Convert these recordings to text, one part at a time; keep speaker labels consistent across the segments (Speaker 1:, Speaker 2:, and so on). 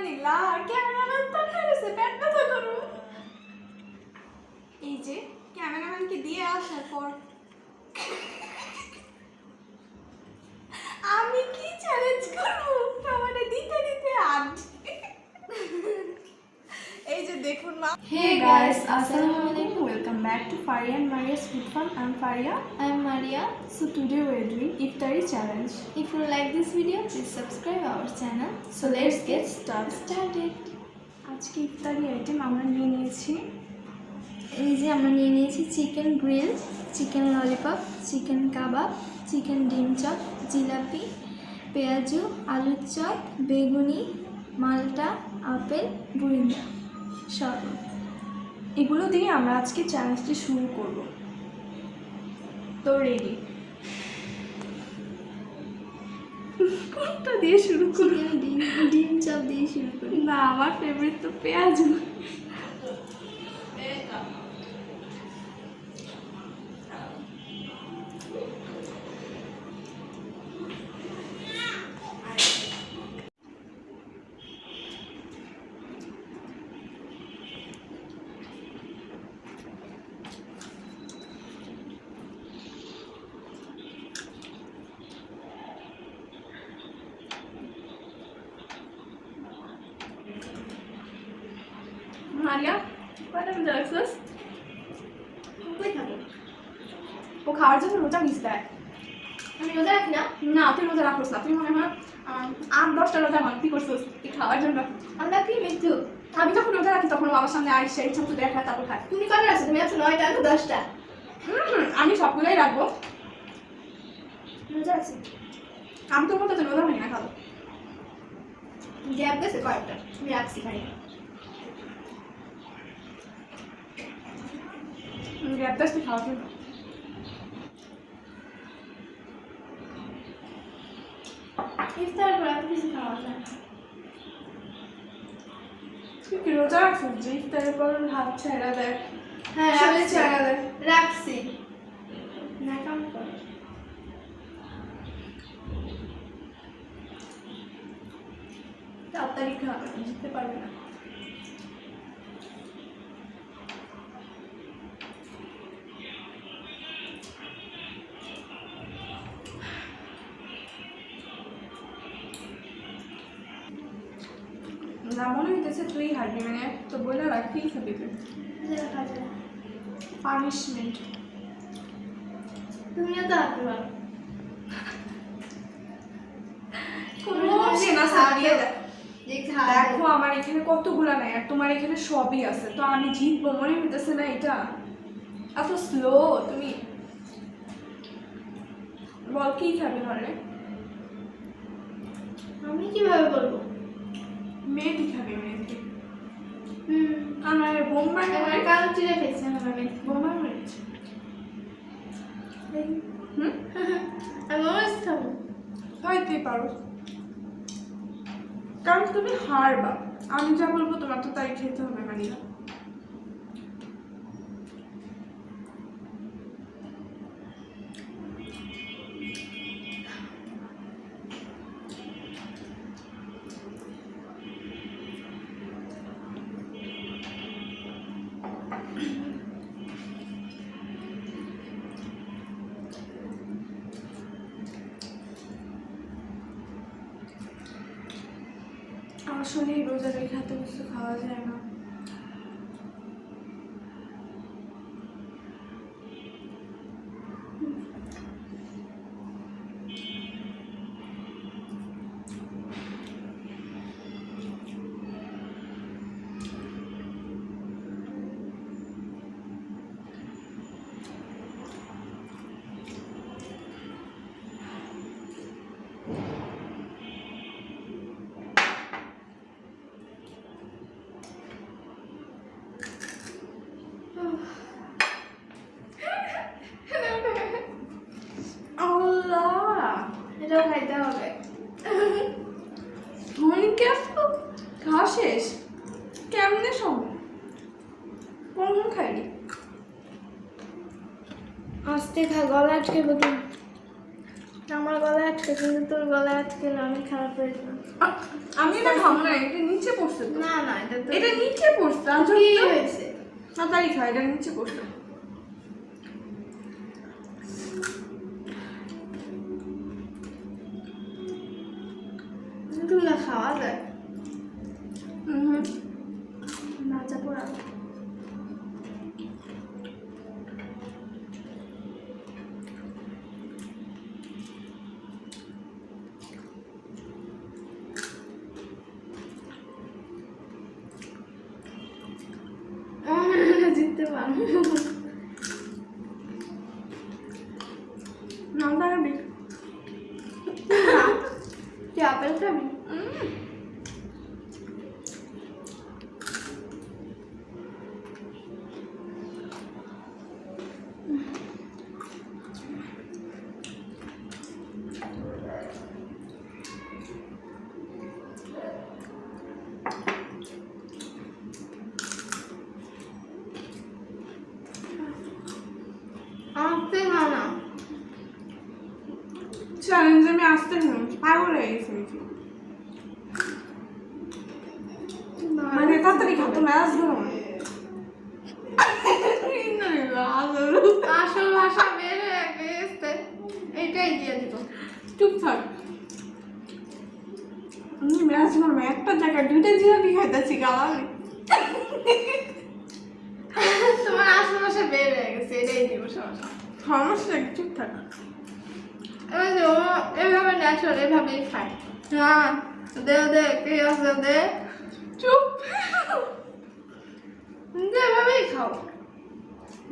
Speaker 1: নিলা ক্যামেরাম্যান তো করেছে পেট ব্যথা করো এই যে ক্যামেরাম্যানকে দিয়ে আসার পর আমি কি চ্যালেঞ্জ করব আমারে দিতে দিতে আজ এই যে দেখুন মা
Speaker 2: Hey guys, Assalamualaikum.
Speaker 1: Welcome back to Faria and Maria's Food Fun. I'm Faria.
Speaker 2: I'm Maria.
Speaker 1: So today we're doing Iftari challenge.
Speaker 2: If you like this video, please subscribe our channel. So let's get started.
Speaker 1: আজকে ইফতারি item আমরা নিয়ে নিয়েছি
Speaker 2: এই যে আমরা নিয়ে নিয়েছি chicken grill, chicken lollipop, chicken কাবাব, চিকেন ডিম চপ, জিলাপি, পেঁয়াজু, আলুর চপ, বেগুনি, মালটা, আপেল, বুরিন্দা, শরবত।
Speaker 1: এগুলো দিয়ে আমরা আজকে চ্যালেঞ্জটি শুরু করব তো রেডি কোনটা দিয়ে শুরু করব
Speaker 2: চিকেন ডিম চপ দিয়ে শুরু করি।
Speaker 1: না আমার ফেভারিট তো পেঁয়াজু মারিয়া কয়টা মজা লাগছিস ও খাওয়ার জন্য রোজা মিস দেয়
Speaker 2: আমি রোজা রাখি না?
Speaker 1: না তুই রোজা রাখোস না তুই মনে হয় 8-10টা রোজা মানতি করছিস তুই খাওয়ার জন্য
Speaker 2: আমরা কি মৃত্যু?
Speaker 1: আমি যখন রোজা রাখি তখন বাবার সামনে আইসা ইচ্ছা মতো দেখা তারপর খাই
Speaker 2: তুমি কবে রাখছো? তুমি আছো 9টা না 10টা?
Speaker 1: আমি সবগুলোই রাখবো
Speaker 2: রোজা আছে।
Speaker 1: আমি তো বলতে রোজা ভাঙি না খাবো
Speaker 2: গ্যাপ গেছে কয়েকটা, আমি রাখছি খাই।
Speaker 1: গ্যাপদাস তুই খাওয়া জন্য
Speaker 2: ইফতার পর এত কিছু খাওয়া যায় না।
Speaker 1: তুই কি রোজা রাখছিস যে ইফতারের পর হাত ছেড়া দেয়
Speaker 2: হ্যাঁ
Speaker 1: শরীর
Speaker 2: রাখছি।
Speaker 1: ছেড়া দেয়
Speaker 2: রাখছি না কাম করে।
Speaker 1: তাড়াতাড়ি খা জিততে পারবে না না মনে হইতেছে তুই হারবি মানে তো বলে রাখতেই খাবি তুই পানিশমেন্ট
Speaker 2: তুমিও তো হাঁটতে পারো।
Speaker 1: দেখো আমার এখানে কতগুলা নাই আর তোমার এখানে সবই আছে তো আমি জিতবো মনে হইতেছে না এটা এত স্লো তুমি বল কি খাবি ঘরে
Speaker 2: আমি কিভাবে বলবো?
Speaker 1: মেহেদি খাবি মেহেদি আমার বোম্বাই
Speaker 2: আমার কাল চিড়ে খেয়েছি আমি।
Speaker 1: বোম্বাই মরিচ
Speaker 2: আমি মরিচ খাবো।
Speaker 1: হইতেই পারো কারণ তুমি হারবা আমি যা বলবো তোমার তো তাই খেতে হবে মানিয়া আসলে রোজা রেখে হাতে কিছু খাওয়া যায় না
Speaker 2: এটাও খাইতে হবে।
Speaker 1: খাওয়া শেষ কেমনে সম্ভব কোন খাইনি
Speaker 2: আস্তে খা, গলা আটকে বলি। আমার গলায় আটকে কিন্তু তোর গলায় আটকে অনেক খারাপ হয়ে যাবে।
Speaker 1: আমি এটা না, এটা নিচে পড়ছে তো।
Speaker 2: না না, এটা তো
Speaker 1: এটা নিচে পড়ছে।
Speaker 2: কি হয়েছে?
Speaker 1: তাড়াতাড়ি খা, এটা নিচে পড়ছে।
Speaker 2: এগুলো খাওয়া যায়? ভাজা পোড়া। জিততে পারবো
Speaker 1: নাম দাঁড়াবি।
Speaker 2: তুই আপেল খাবি? আসতে না
Speaker 1: চ্যালেঞ্জ আমি আসতে শুনি, পাগল হয়ে গেছি নাকি? মানে তাড়াতাড়ি খা, তো ম্যাচ ধরো না।
Speaker 2: আসল ভাষা বের হয়ে গেছে, এটাই দিয়ে দিব।
Speaker 1: চুপ থাক। আমি ম্যাচ ধরো, একটা জায়গায় দুইটা জিলাপি খাইতেছি গালামি।
Speaker 2: তোমার আসল ভাষা বের হয়ে গেছে, এটাই দিব সমস্যা।
Speaker 1: সমস্যা কি? চুপ থাক।
Speaker 2: এবার যে ও এভাবে ন্যাচারাল এভাবেই খায়। হ্যাঁ দে দে, কে আছে দে,
Speaker 1: চুপ।
Speaker 2: দে এভাবেই খাও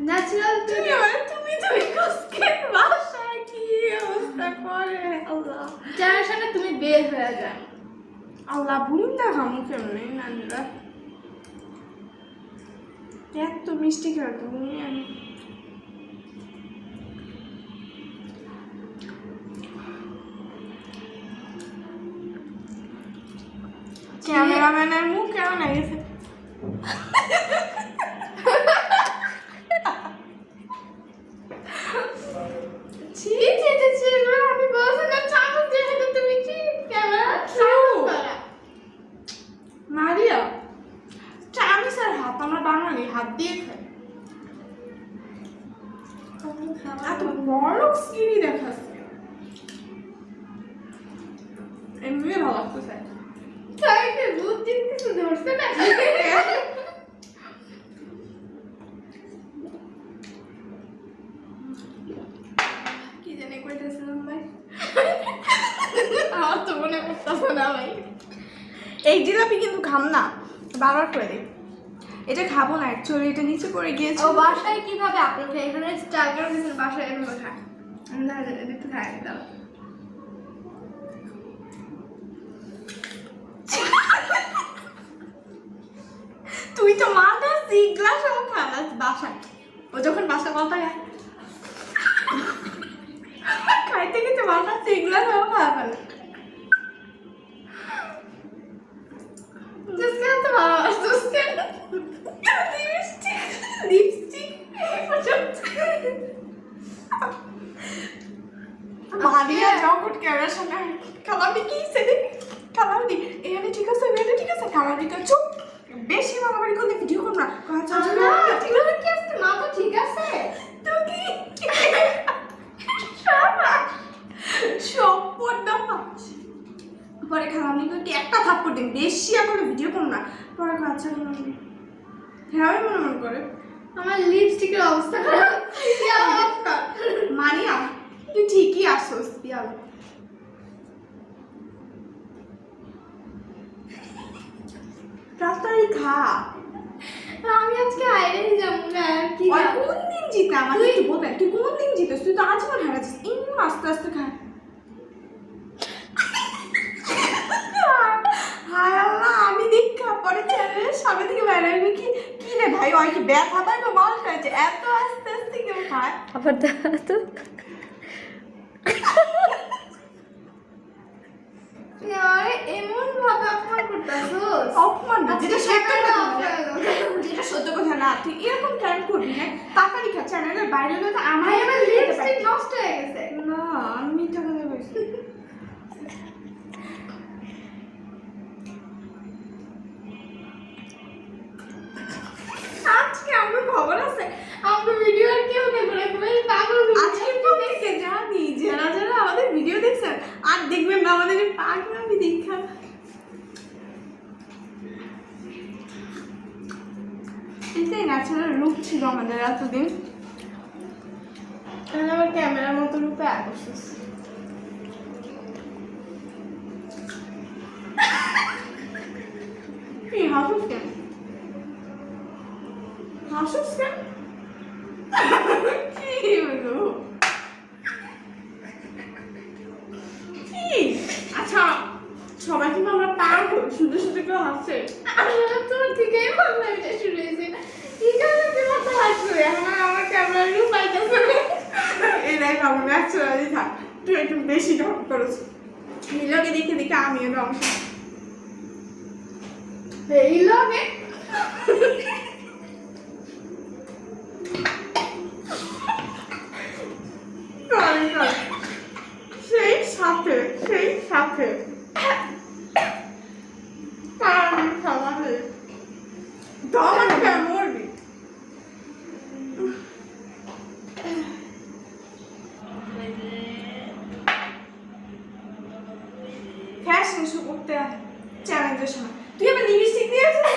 Speaker 2: ন্যাচারাল।
Speaker 1: তুমি আমার তুমি কসকে বাসায় কি অবস্থা করে আল্লাহ।
Speaker 2: জেনারেশনে তুমি বের হয়ে যায়।
Speaker 1: আল্লাহ ভুলটা খামু কেমনে নানিরা? এত মিষ্টি খেয়ে তুমি আমি ক্যামেরাম্যানের মুখ কেমন গেছে?
Speaker 2: ছি ছি ছি ছি, আমি বলছিলাম চামচ দিয়ে খেতে, তুমি কি ক্যামেরা চামচ করা?
Speaker 1: মারিয়া চামিসের হাত, আমরা বাঙালি হাত দিয়ে খাই। এত বড় স্কিনি দেখাচ্ছে, এমনি ভালো লাগতেছে।
Speaker 2: তাইকে বুদ্ধি কিছু ধরছে না?
Speaker 1: কি জানি কইতেছিলাম ভাই?
Speaker 2: আমার তো মনে করতেছে না ভাই।
Speaker 1: এই জিলাপি কিন্তু খাম না, বারবার করে দিই। এটা খাবো না অ্যাকচুয়ালি, এটা নিচে পড়ে গিয়েছে।
Speaker 2: ও বাসায় কিভাবে আপলোড খায়? এখানে স্টার্টার দিয়েছেন, বাসায় এভাবে খায়। না একটু খাই দাও।
Speaker 1: তুই তো মাথা সিগলা সব খালাস বাসায়। ও যখন বাসা মাথা খাইতে খেতে মাথা সিগলা সব খাওয়া ফেলে।
Speaker 2: জিসকে তো ভালো জিসকে
Speaker 1: লিপস্টিক মারিয়া জগট ক্যামেরার সামনে কালামি কি সেদে কালামি এখানে ঠিক আছে, এখানে ঠিক আছে, কালামি তো চুপ। বেশি মারামারি করলে ভিডিও করব না। আচ্ছা
Speaker 2: না ঠিক আছে, কি আছে মা তো ঠিক আছে।
Speaker 1: তো কি সব পড়না পাচ্ছ। পরে কালামি কি একটা থাপ্পড় দিন, বেশি করে ভিডিও করব না। পরে আচ্ছা হ্যাঁ আমি মনে করে
Speaker 2: আমার লিপস্টিকের অবস্থা খারাপ। কি অবস্থা
Speaker 1: মারিয়া, তুই ঠিকই আসোস পিয়াল। তাড়াতাড়ি খা।
Speaker 2: আমি আজকে আইরেই যাবো না কি
Speaker 1: ওই কোন দিন জিতে আমাকে তুই বলবে, তুই কোন দিন জিতেস? তুই তো আজীবন হারাচ্ছিস। এমন আস্তে আস্তে খা। হায় আল্লাহ, আমি দেখা পরে চ্যানেলের সামনে থেকে বাইরে আসবি কি কি রে ভাই, ওই কি ব্যথা পায় না মাল খাইছে এত আস্তে আস্তে কেউ খায়?
Speaker 2: আবার তো এমন ভাবে অপমান করতেছস।
Speaker 1: অপমান না, যেটা সত্য কথা, যেটা সত্য কথা না, তুই এরকম কেন করবি? হ্যাঁ তাড়াতাড়ি খা, চ্যানেলের বাইরে হলে তো আমার
Speaker 2: আমার লিপস্টিক নষ্ট হয়ে গেছে।
Speaker 1: না আমি মিথ্যা কথা বলছি। খবর আছে?
Speaker 2: আমরা ভিডিও আর কেউ দেখবো না, তুমি পাগল হয়ে
Speaker 1: আজকে থেকে জানি যারা যারা আমাদের ভিডিও দেখছেন আর দেখবেন না আমাদের এই পাগলামি দেখা। এটাই ন্যাচারাল রূপ ছিল আমাদের এতদিন।
Speaker 2: এখন আবার ক্যামেরার মতো রূপে আসছিস।
Speaker 1: কি হাসুস কেন? হাসুস কেন? কি হলো? কি? আচ্ছা সবাই কিন্তু আমরা পাগল, শুধু শুধু কেউ হাসছে।
Speaker 2: আসলে তোমার থেকেই পাগলামিটা শুরু হয়েছে। কি কারণে তোমার তো হাসবে? এখন আর আমার ক্যামেরার রূপ পাইতেছে না।
Speaker 1: এটাই কেমন ন্যাচারালি থাক, তুই একটু বেশি ঢং করেছ। নীলকে দেখে দেখে আমিও ঢং।
Speaker 2: এই লগে
Speaker 1: সেই সাথে সেই সাথে মরবি। ফ্যাশন শো করতে চ্যালেঞ্জের সময় তুই আবার লিপস্টিক দিয়ে আসছিস?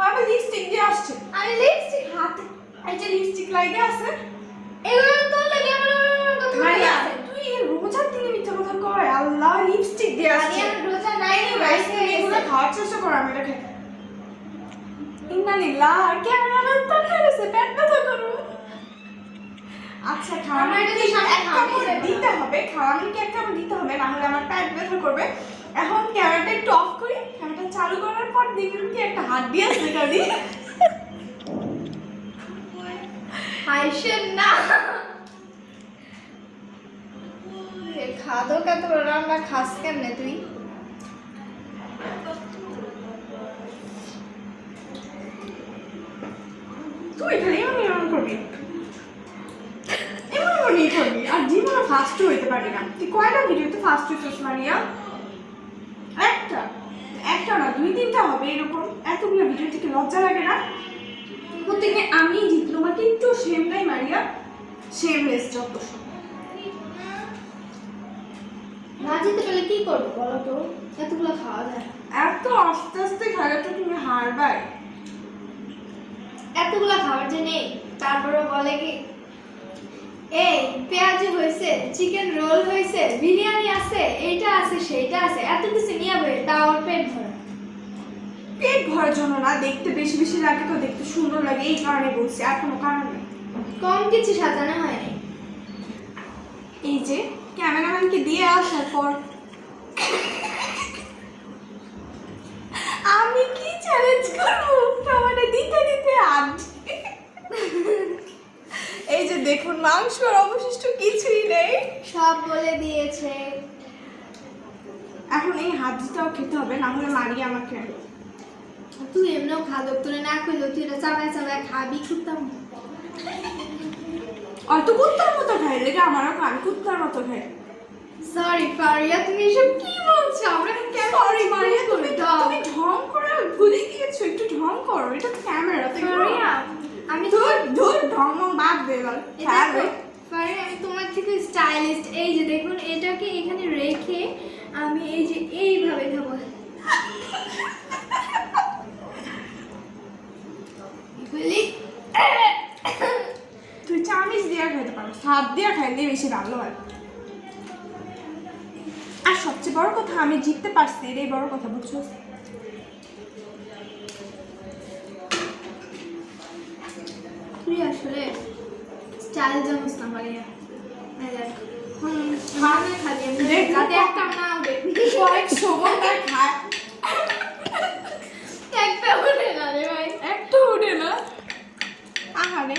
Speaker 1: আবার লিপস্টিক দিয়ে আসছে।
Speaker 2: আমি লিপস্টিক
Speaker 1: হাতে এই যে লিপস্টিক লাগে আছে,
Speaker 2: এগুলো তোর লাগে আমার কথা
Speaker 1: মারিয়া
Speaker 2: আছে।
Speaker 1: তুই রোজার দিনে মিথ্যা কথা কয়। আল্লাহ লিপস্টিক দিয়ে
Speaker 2: আমি
Speaker 1: আসছে।
Speaker 2: আর রোজা নাই রে ভাই,
Speaker 1: রাইস এগুলো খাওয়ার চেষ্টা কর, আমি এটা খাই। ইন্নালিল্লাহ ক্যামেরাম্যান তো করেছে পেট ব্যথা করো। আচ্ছা খাওয়া
Speaker 2: আমার এটা তো
Speaker 1: কি
Speaker 2: সামনে
Speaker 1: এক
Speaker 2: খাওয়াই
Speaker 1: কামড়
Speaker 2: যাবে না।
Speaker 1: দিতে হবে, খাওয়া কি এক কামড় দিতে হবে, না হলে আমার পেট ব্যথা করবে। এখন ক্যামেরাটা একটু অফ করি, ক্যামেরাটা চালু করার পর দেখবেন কি একটা হাড্ডি আছে গাড়ি।
Speaker 2: হাইশেন না এ খাদো কত রান্না খাস কেমনে তুই?
Speaker 1: তুই খালি এমন করবি, এমনই করবি, আর জীবনে ফার্স্ট হইতে পারি না। তুই কয়টা ভিডিওতে ফার্স্ট হইছিস মারিয়া? একটা একটা না দুই তিনটা হবে এরকম। এতগুলো ভিডিও থেকে লজ্জা লাগে না? প্রত্যেকে আমি জিত, তোমাকে একটু সেম নাই মারিয়া, সেমলেস যত সব।
Speaker 2: না যেতে পেলে কি করবো বলো তো? এতগুলো খাওয়া যায়?
Speaker 1: এত আস্তে আস্তে খেলে তো তুমি হারবাই।
Speaker 2: এতগুলো খাবার যে নেই, তারপরে বলে কি এই পেঁয়াজি হয়েছে, চিকেন রোল হয়েছে, বিরিয়ানি আছে, এইটা আছে সেইটা আছে, এত কিছু নিয়ে বই তাও ওর পেট ভরে।
Speaker 1: পেট ভরার জন্য না, দেখতে বেশি বেশি লাগে তো, দেখতে সুন্দর লাগে এই কারণে বলছি, আর কোনো কারণ নেই।
Speaker 2: কম কিছু সাজানো হয়নি।
Speaker 1: এই যে ক্যামেরাম্যানকে দিয়ে আসার পর আমি কি চ্যালেঞ্জ করবো টমেটো দিতে দিতে আজ। এই যে দেখুন মাংসর অবশিষ্ট কিছুই নেই,
Speaker 2: সব বলে দিয়েছে।
Speaker 1: এখন এই হাতটাও খেতে হবে, না হলে মারি আমাকে।
Speaker 2: তুই এমনিও খাদক, তুই না করলেও তুই এটা চাবায় চাবায় খাবি খুঁজতাম।
Speaker 1: অত কুত্তার মতো খাই, লেগে আমারও কান কুত্তার মতো খাই।
Speaker 2: সরি ফারিয়া, তুমি এসব কি বলছো? আমরা কেন
Speaker 1: সরি মারিয়া, তুমি
Speaker 2: দাও।
Speaker 1: তুমি ঢং করে ভুলে গিয়েছো, একটু ঢং করো, এটা ক্যামেরা।
Speaker 2: ফারিয়া আমি
Speaker 1: ধুর ধুর ঢং মং বাদ দে এবার। হ্যাঁ রে।
Speaker 2: ফারিয়া আমি তোমার থেকে স্টাইলিস্ট। এই যে দেখুন এটাকে এখানে রেখে আমি এই যে এইভাবে খাবো। বলি
Speaker 1: তুই চামিচ দিয়ে খেতে পারো, হাত দিয়ে খাইলে বেশি ভালো হয়। আর সবচেয়ে বড় কথা আমি জিততে পারছি, এটাই বড় কথা, বুঝছো?
Speaker 2: তুই আসলে স্টাইল জানিস না ফারিয়া। এই দেখ
Speaker 1: মানে
Speaker 2: খালি আমি
Speaker 1: দেখ,
Speaker 2: যাতে একটা নাও দেখবি
Speaker 1: কয়েক সময় তার খায়,
Speaker 2: একটা উঠে না রে ভাই।
Speaker 1: একটু উঠে না। আহারে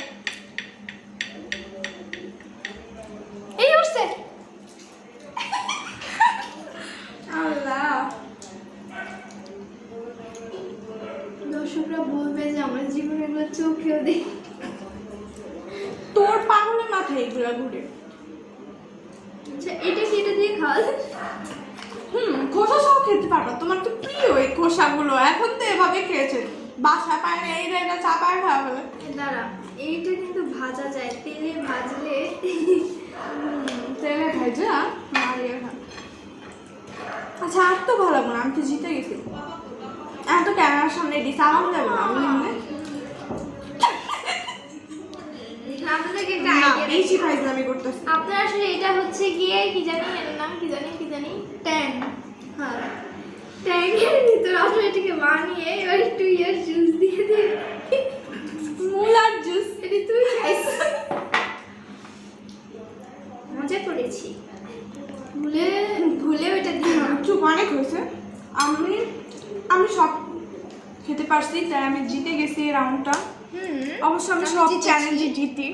Speaker 2: এই উঠছে।
Speaker 1: আল্লাহ,
Speaker 2: দর্শকরা বলবে যে আমরা জীবনে এগুলো চোখেও দেখি।
Speaker 1: তোর পাগলের মাথায় এগুলো ঘুরে।
Speaker 2: আচ্ছা এটা কি এটা দিয়ে খাওয়া যায়?
Speaker 1: খোসা সহ খেতে পারবা, তোমার তো প্রিয় এই খোসাগুলো, এখন তো এভাবে খেয়েছে। বাসা পায় না এটা চাপায় খাওয়া বলে।
Speaker 2: দাঁড়া, এইটা কিন্তু ভাজা যায়, তেলে ভাজলে
Speaker 1: তেলে ভেজে মারিয়া খা। আচ্ছা আর তো ভালো না, আমি তো জিতে গেছি। আমি তো ক্যামেরার সামনে দিই, সালাম দেবো না আমি এমনি।
Speaker 2: আপনাদেরকে একটা
Speaker 1: না,
Speaker 2: idea
Speaker 1: বেশি
Speaker 2: দিই।
Speaker 1: ফাইজলামি করতেছি।
Speaker 2: আপনার আসলে এটা হচ্ছে গিয়ে কি জানি, এর নাম কি জানি ট্যাং। হ্যাঁ, ট্যাংয়ের ভিতরে আমরা এটাকে বানিয়ে এবার একটু জুস দিয়ে দিই।
Speaker 1: মুলার জুস।
Speaker 2: এটা তুই খাইছ, মজা করেছি। ভুলে ওটা দিই না।
Speaker 1: চুপ অনেক হয়েছে। আমি সব খেতে পারছি, তাই আমি জিতে গেছি এই রাউন্ডটা। অবশ্য আমি সব চ্যালেঞ্জে জিতি,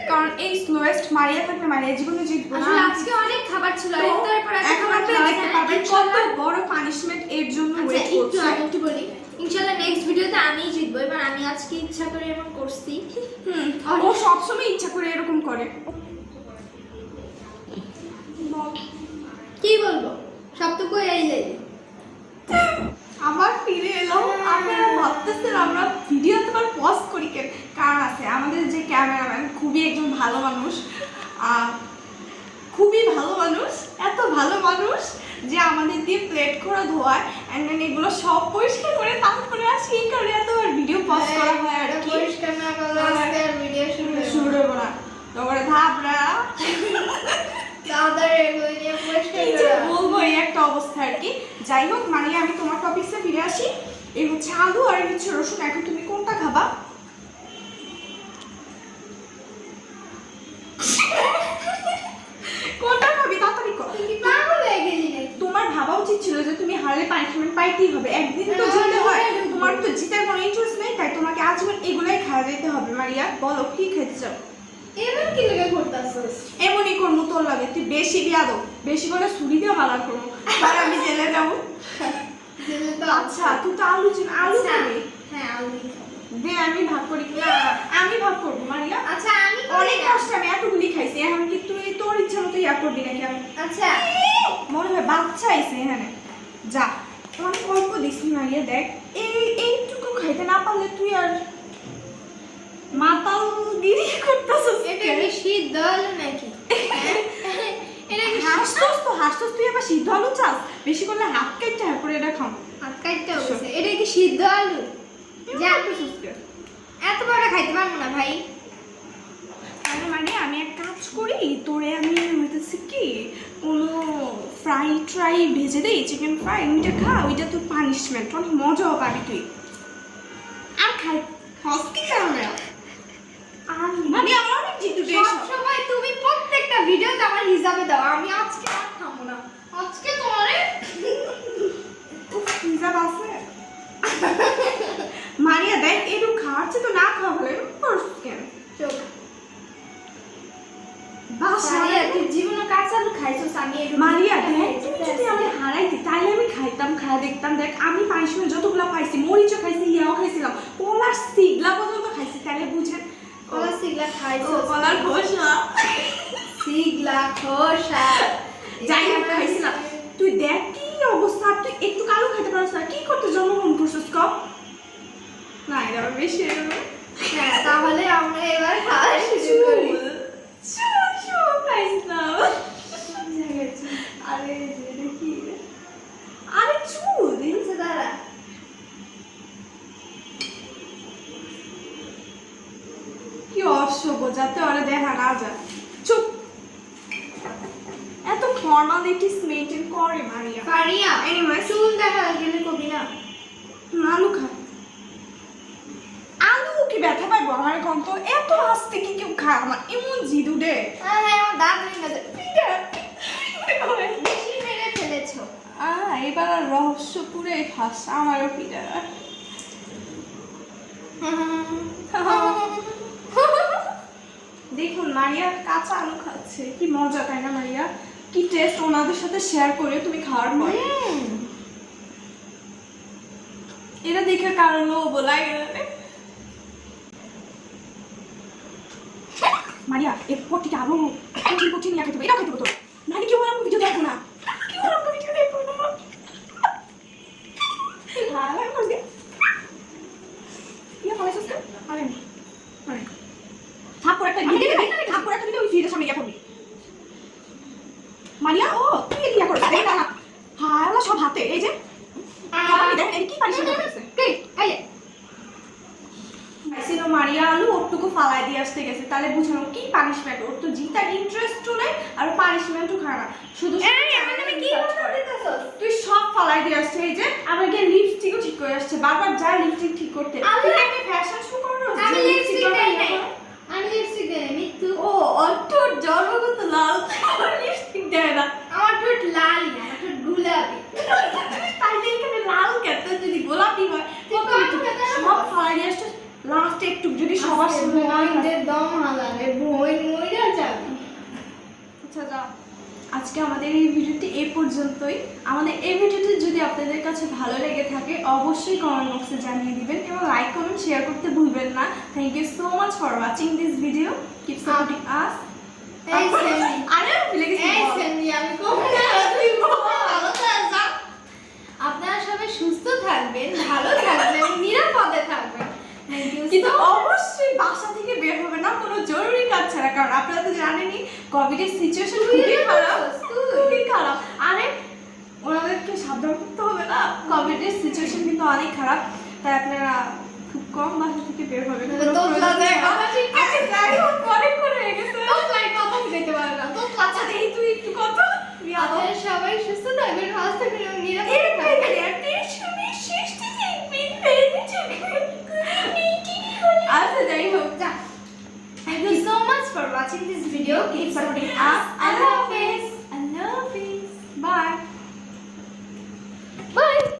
Speaker 1: কারণ এই স্লোয়েস্ট মারিয়া থাকলে মারিয়া জীবনে জিতবো না।
Speaker 2: আসলে আজকে অনেক খাবার ছিল,
Speaker 1: তো
Speaker 2: ইফতারের পর এত
Speaker 1: এখন
Speaker 2: খাবার
Speaker 1: আপনারা
Speaker 2: খাওয়া
Speaker 1: দেখতে
Speaker 2: যায় না।
Speaker 1: পাবেন কত বড় পানিশমেন্ট এর জন্য
Speaker 2: আচ্ছা,
Speaker 1: ওয়েট করছে।
Speaker 2: আমি একটু বলি, ইনশাআল্লাহ নেক্সট ভিডিওতে আমিই জিতবো। এবার আমি আজকে ইচ্ছা করে এমন করছি।
Speaker 1: ও সবসময় ইচ্ছা করে এরকম করে।
Speaker 2: কি বলবো, সবটুকু এই যাই।
Speaker 1: আবার ফিরে এলাম। আপনারা ভাবতেছেন আমরা ভিডিও তোমার পজ করি কেন? কারণ আছে, আমাদের যে ক্যামেরাম্যান খুবই একজন ভালো মানুষ, খুবই ভালো মানুষ, এত ভালো মানুষ যে আমাদের দিয়ে প্লেট করে ধোয়ায় অ্যান্ড দেন এগুলো সব পরিষ্কার করে তারপরে আসি, এই কারণে এত ভিডিও পজ করা হয় আর কি।
Speaker 2: পরিষ্কার না করলে আজকে আর ভিডিও
Speaker 1: শুরু করবো না, তারপরে ধাপড়া
Speaker 2: দাদার এগুলো নিয়ে পরিষ্কার
Speaker 1: কি যে
Speaker 2: করা।
Speaker 1: বলবো, এই একটা অবস্থা আর কি। যাই হোক, মানে আমি তোমার টপিকসে ফিরে আসি। এই হচ্ছে আলু আর এই হচ্ছে রসুন। এখন তুমি কোনটা খাবা? কোনটা খাবি তাড়াতাড়ি কর।
Speaker 2: তুই কি পাগল হয়ে গেলি নাকি?
Speaker 1: তোমার ভাবা উচিত ছিল যে তুমি হারলে পানিশমেন্ট পাইতেই হবে, একদিন তো জিততে হয়। তোমার তো জিতার কোনো ইন্টারেস্ট নেই, তাই তোমাকে আজীবন এগুলাই খাওয়া যেতে হবে। মারিয়া বলো কি খেতে চাও?
Speaker 2: এমন কি লেগে করতাছস?
Speaker 1: এমনই করবো, তোর লাগে তুই বেশি বিয়াদো, বেশি করে ছুরি দিয়ে মালা করবো, আর আমি জেলে যাবো।
Speaker 2: জেলে তো
Speaker 1: আচ্ছা তুই তো আলু আলু খাবি?
Speaker 2: হ্যাঁ, আলু খাবো।
Speaker 1: দে আমি ভাগ করি। না আমি ভাগ করবো মারিয়া।
Speaker 2: আচ্ছা, আমি
Speaker 1: অনেক কষ্টে আমি এতগুলি খাইছি, এখন কি তুই তোর ইচ্ছা মতো ইয়া করবি নাকি? আমি
Speaker 2: আচ্ছা,
Speaker 1: মনে হয় বাচ্চা আইছে এখানে। যা অনেক অল্প দিস মারিয়া, দেখ এইটুকু খাইতে না পারলে তুই আর মাতালগিরি করতেছিস।
Speaker 2: এটা কি সিদ্ধ আলু নাকি? এটা কি
Speaker 1: হাসতোস তুই আবার সিদ্ধ আলু চাস? বেশি করলে হাত কেটে করে এটা খাও।
Speaker 2: হাত কাটতে হচ্ছে? এটা কি সিদ্ধ আলু? যা, এত বড় খাইতে পারবো না ভাই।
Speaker 1: মানে আমি এক কাজ করি, তোরে আমি হইতেছি কি কোনো ট্রাই ভেজে দেই, চিকেন ফ্রাই, ওইটা খা, ওইটা তোর পানিশমেন্ট, অনেক মজাও পাবি তুই। আর খাই হস্কি কারণে মানে আমার অনেক জিতু
Speaker 2: সবসময় তুমি প্রত্যেকটা ভিডিওতে আমার হিসাবে দাও। আমি আজকে আর খাবো না, আজকে তোমারে
Speaker 1: হিসাব আছে। মারিয়া দেখ একটু খাওয়াচ্ছে তো না খাওয়া হলে কেন
Speaker 2: চোখ
Speaker 1: বাসায়
Speaker 2: তুই জীবনে কাঁচা আলু খাইছিস? আমি একটু
Speaker 1: মারিয়া দেখ তুমি যদি আমি হারাইতি তাইলে আমি খাইতাম, খাওয়া দেখতাম। দেখ আমি পানিশমেন্ট যতগুলো পাইছি, মরিচও খাইছি, ইয়াও খাইছিলাম, কলার সিগলা পর্যন্ত খাইছি, তাইলে বুঝেন
Speaker 2: কলা সিগলা খাইছো?
Speaker 1: কলার খোসা
Speaker 2: সিগলা খোসা
Speaker 1: যাই হোক খাইছিলাম। তুই দেখ কি অবস্থা, তুই একটু কালো খেতে পারছ না, কি করতে জন্মগ্রহণ করছিস কম? না এটা আবার বেশি হয়ে গেল।
Speaker 2: হ্যাঁ, তাহলে আমরা এবার খাওয়া শুরু করি।
Speaker 1: আরে চুল
Speaker 2: দাঁড়া,
Speaker 1: কি অসভ্য, যাতে ওরা দেখা না যায়। চুপ, এত ফর্মালিটিস মেইনটেইন করে মারিয়া।
Speaker 2: পারিয়া
Speaker 1: এনিওয়ে
Speaker 2: চুল দেখা গেলে কবি না।
Speaker 1: আলু খা। আলু কি ব্যথা পাইবো আমার কম তো? এত আস্তে কি কেউ খায়? আমার এমন জিদু রে।
Speaker 2: আমার দাঁত ভেঙে গেছে। বেশি মেরে ফেলেছো।
Speaker 1: এবার আর রহস্য পুরে ফাঁস আমারও পিঠা। দেখুন মারিয়া কাঁচা আলু খাচ্ছে, কি মজা তাই না মারিয়া? কি টেস্ট ওনাদের সাথে শেয়ার করে তুমি খাওয়ার পর। এটা দেখে কারো লোভ লাগে না। মারিয়া এরপর থেকে আরো কঠিন কঠিন ইয়া খেতে হবে, এটা খেতে হবে তোর। নাহলে কি বললাম ভিডিও দেখো না, কি বললাম ভিডিও দেখো না। ভালো লাগে। আরে আরে থাপ্পড় একটা দিতে থাপ্পড় একটা দিতে ওই ফ্রিজের সামনে গিয়ে পড়বি মারিয়া ও তুই কি করছিস এই না হ্যাঁ ওলা সব হাতে এই যে আপনি দেখেন এই কি পানিশমেন্ট করতেছে
Speaker 2: এই
Speaker 1: আইসিনো মারিয়া আলু ওরটুকু ফালাই দিয়ে আসতে গেছে তাহলে বুঝানো কি পানিশমেন্ট ওর তো জিতার ইন্টারেস্টও নেই আর পানিশমেন্টও খায় না শুধু তুই সব ফালাই দিয়ে আসছে এই যে আমার গিয়ে লিপস্টিকও ঠিক করে আসছে বারবার যায় লিপস্টিক ঠিক করতে তুই একটা ফ্যাশন শো করো
Speaker 2: আমি লিপস্টিক দেই নাই আমি লিপস্টিক দেই নাই মিথ্যু
Speaker 1: ও অটোর জন্মগত লাল লিপস্টিক দেয় না
Speaker 2: আমার ঠোঁট লাল না আমার ঠোঁট গোলাপি
Speaker 1: তাইলে এখানে লাল কেন যদি গোলাপি হয় সব ফালাই দিয়ে আসছে লাস্টে একটু যদি সবার সামনে না
Speaker 2: ভয়ের দম হালালে ভয় মইরা যাবে
Speaker 1: আচ্ছা যা আজকে আমাদের এই ভিডিওটি এই পর্যন্তই আমাদের এই ভিডিওটি যদি আপনাদের কাছে ভালো লেগে থাকে অবশ্যই কমেন্ট বক্সে জানিয়ে দিবেন এবং লাইক কমেন্ট শেয়ার করতে ভুলবেন না thank you so much for watching this video keep supporting us
Speaker 2: এই সেমি
Speaker 1: আরে ভুলে গেছি
Speaker 2: এই সেমি আমি কোন আপনারা সবাই সুস্থ থাকবেন ভালো থাকবেন এবং নিরাপদে থাকবেন থ্যাংক ইউ
Speaker 1: কিন্তু অবশ্যই বাসা থেকে বের হবে না কোনো জরুরি কাজ ছাড়া কারণ আপনারা তো জানেনই কোভিডের সিচুয়েশন খুবই খারাপ আরে ওনাদেরকে সাবধান করতে হবে না কোভিডের সিচুয়েশন কিন্তু অনেক খারাপ তাই আপনারা খুব কম বাসা থেকে বের হবেন অনেক করে হয়ে গেছে আচ্ছা দেখি তুই একটু কথা
Speaker 2: আপনারা সবাই সুস্থ থাকবেন ভালো থাকবেন এবং নিরাপদে থাকবেন
Speaker 1: আচ্ছা যাই হোক যা
Speaker 2: Thank you so much for watching this video. Keep supporting us.
Speaker 1: Allah Hafiz. Allah Hafiz. Bye.